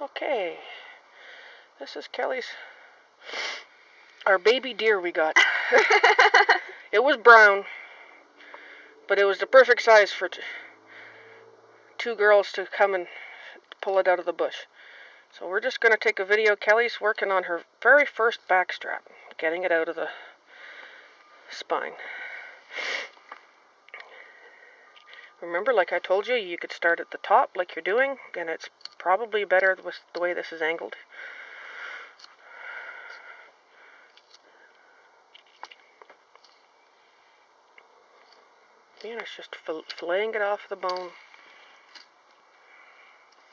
Okay, this is our baby deer we got. It was brown, but it was the perfect size for two girls to come and pull it out of the bush. So we're just going to take a video. Kelly's working on her very first backstrap, getting it out of the spine. Remember, like I told you, you could start at the top like you're doing, and it's probably better with the way this is angled. And it's just filleting it off the bone.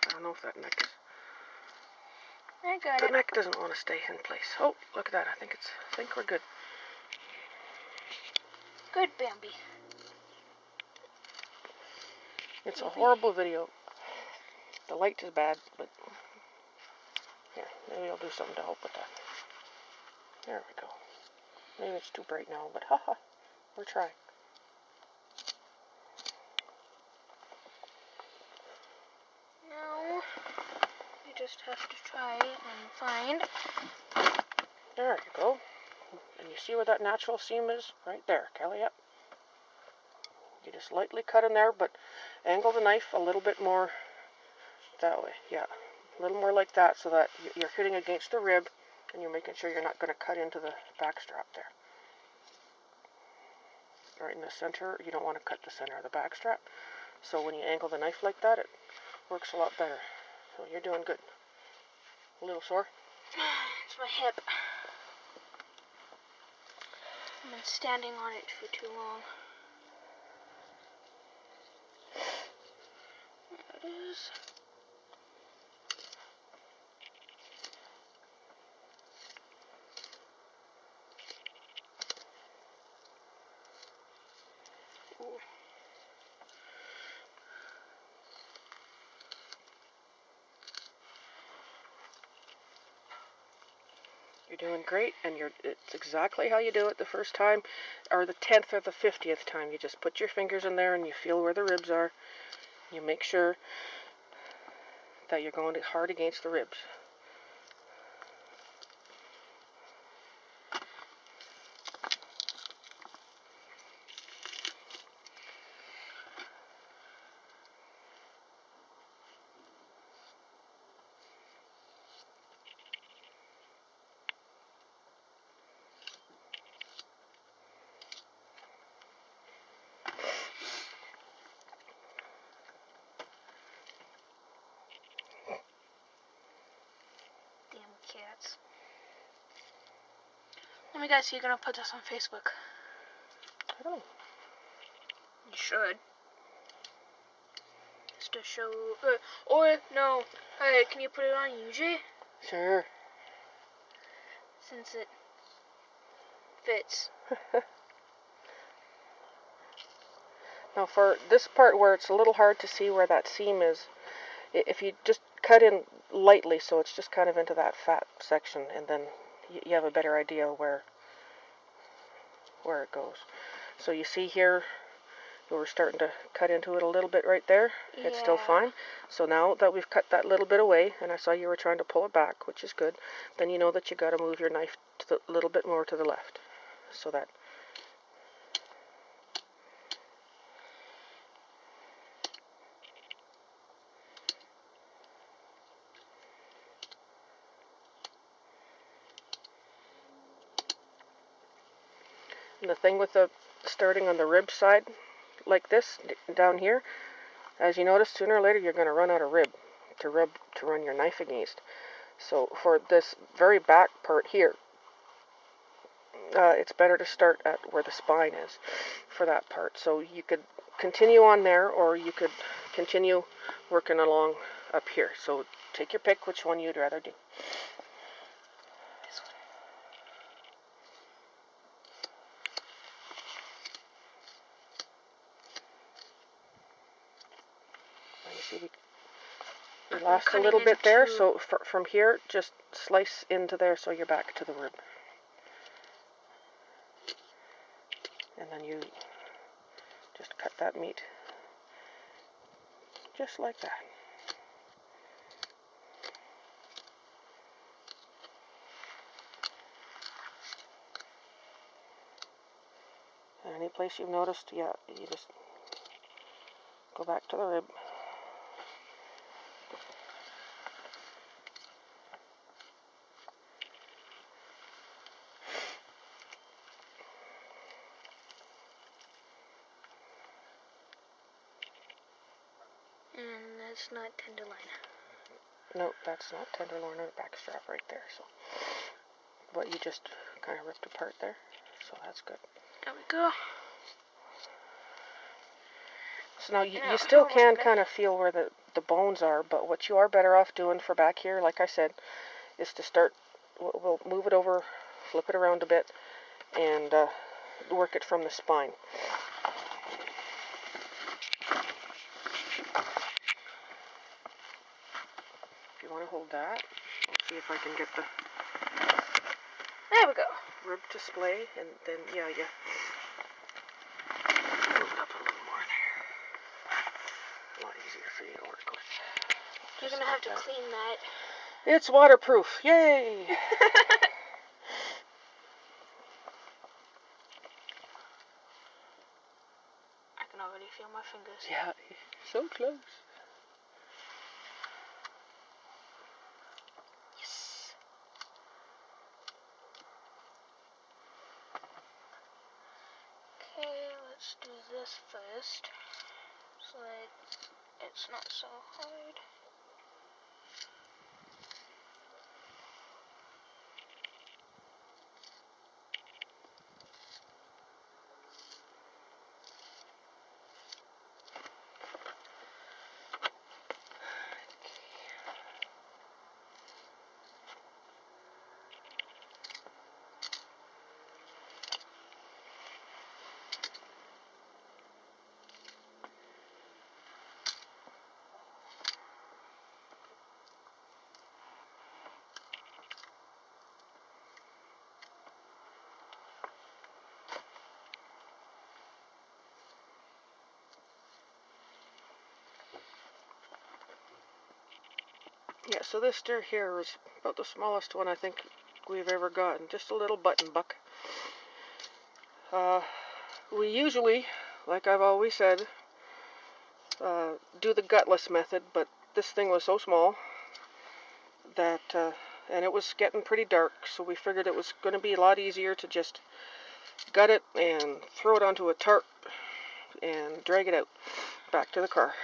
I don't know if that neck is... I got the it. neck doesn't want to stay in place. Oh, look at that. I think we're good. Good, Bambi. It's a horrible video. The light is bad, but here, maybe I'll do something to help with that. There we go. Maybe it's too bright now, but haha, we're trying. No, you just have to try and find. There you go. And you see where that natural seam is? Right there, Kelly, yep. You just lightly cut in there, but angle the knife a little bit more that way. Yeah, a little more like that so that you're hitting against the rib and you're making sure you're not going to cut into the backstrap there. Right in the center, you don't want to cut the center of the backstrap. So when you angle the knife like that, it works a lot better. So you're doing good. A little sore? It's my hip. I've been standing on it for too long. There it is. Ooh. You're doing great, and it's exactly how you do it the first time, or the 10th or the 50th time. You just put your fingers in there and you feel where the ribs are. You make sure that you're going hard against the ribs. Cats. Let me guess, you're gonna put this on Facebook. I don't know. You should. Just to show. Or no. Hey, can you put it on UJ? Sure. Since it fits. Now for this part where it's a little hard to see where that seam is, if you just cut in lightly so it's just kind of into that fat section, and then you have a better idea where it goes. So you see here, we're starting to cut into it a little bit right there. Yeah. It's still fine. So now that we've cut that little bit away, and I saw you were trying to pull it back, which is good, then you know that you got to move your knife to a little bit more to the left, so that and the thing with the starting on the rib side like this down here, as you notice, sooner or later you're going to run out of rib to run your knife against. So for this very back part here, it's better to start at where the spine is for that part. So you could continue on there, or you could continue working along up here. So take your pick which one you'd rather do. This one. You see, we lost a little bit there, so from here, just slice into there so you're back to the rib. And then you just cut that meat just like that. Any place you've noticed, yeah, you just go back to the rib. And that's not tenderloin. Nope, that's not tenderloin or backstrap right there. So, what you just kind of ripped apart there. So that's good. There we go. So now you still can kind of feel where the bones are, but what you are better off doing for back here, like I said, is to start, we'll move it over, flip it around a bit, and work it from the spine. If you want to hold that, I'll see if I can get the There we go. rib to splay, and then, yeah, move it up a little more there. A lot easier for you to work with. You're going to have to clean that. It's waterproof. Yay! I can already feel my fingers. Yeah, so close. Yes. Okay, let's do this first, so that it's not so hard. Yeah, so this deer here is about the smallest one I think we've ever gotten. Just a little button buck. We usually, like I've always said, do the gutless method, but this thing was so small that, and it was getting pretty dark, so we figured it was going to be a lot easier to just gut it and throw it onto a tarp and drag it out back to the car.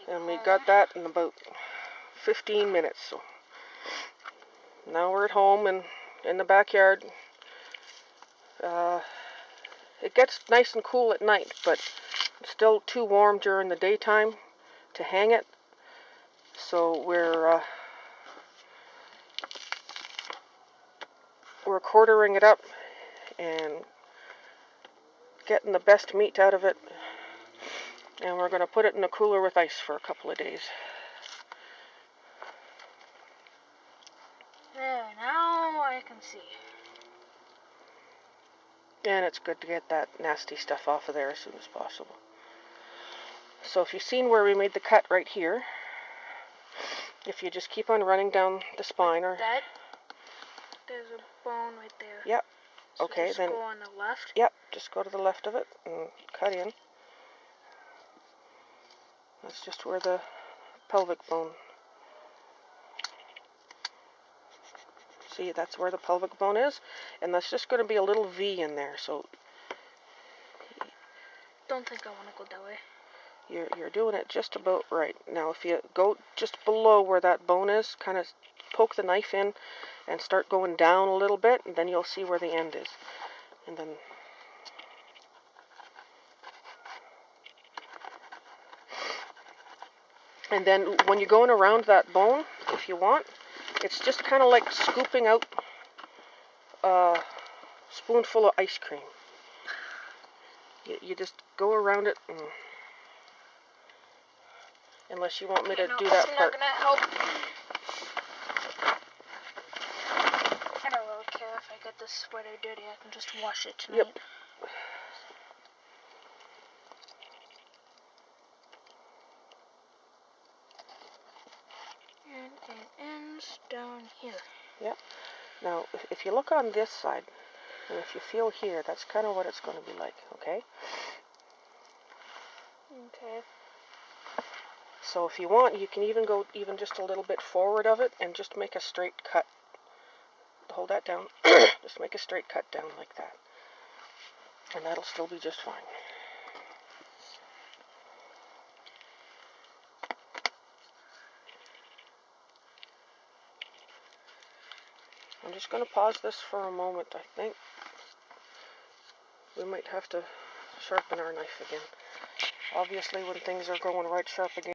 And we got that in about 15 minutes. So now we're at home and in the backyard. It gets nice and cool at night, but it's still too warm during the daytime to hang it. So we're quartering it up and getting the best meat out of it. And we're going to put it in a cooler with ice for a couple of days. There, now I can see. And it's good to get that nasty stuff off of there as soon as possible. So if you've seen where we made the cut right here, if you just keep on running down the spine, or that, there's a bone right there. Yep. So Okay, just then go on the left. Yep, just go to the left of it and cut in. That's just where the pelvic bone. See, that's where the pelvic bone is, and that's just going to be a little V in there. So Don't think I want to go that way. you're doing it just about right. Now, if you go just below where that bone is, kind of poke the knife in and start going down a little bit, and then you'll see where the end is. And then when you're going around that bone, if you want, it's just kind of like scooping out a spoonful of ice cream. You just go around it, and unless you want me to do that part. Not gonna help. I don't really care if I get this sweater dirty. I can just wash it tonight. Yep. And it ends down here. Yep. Now, if you look on this side, And if you feel here, that's kind of what it's going to be like, okay? Okay. So if you want, you can even go even just a little bit forward of it and just make a straight cut. Hold that down. Just make a straight cut down like that. And that'll still be just fine. I'm just going to pause this for a moment, I think. We might have to sharpen our knife again. Obviously, when things are going right sharp again,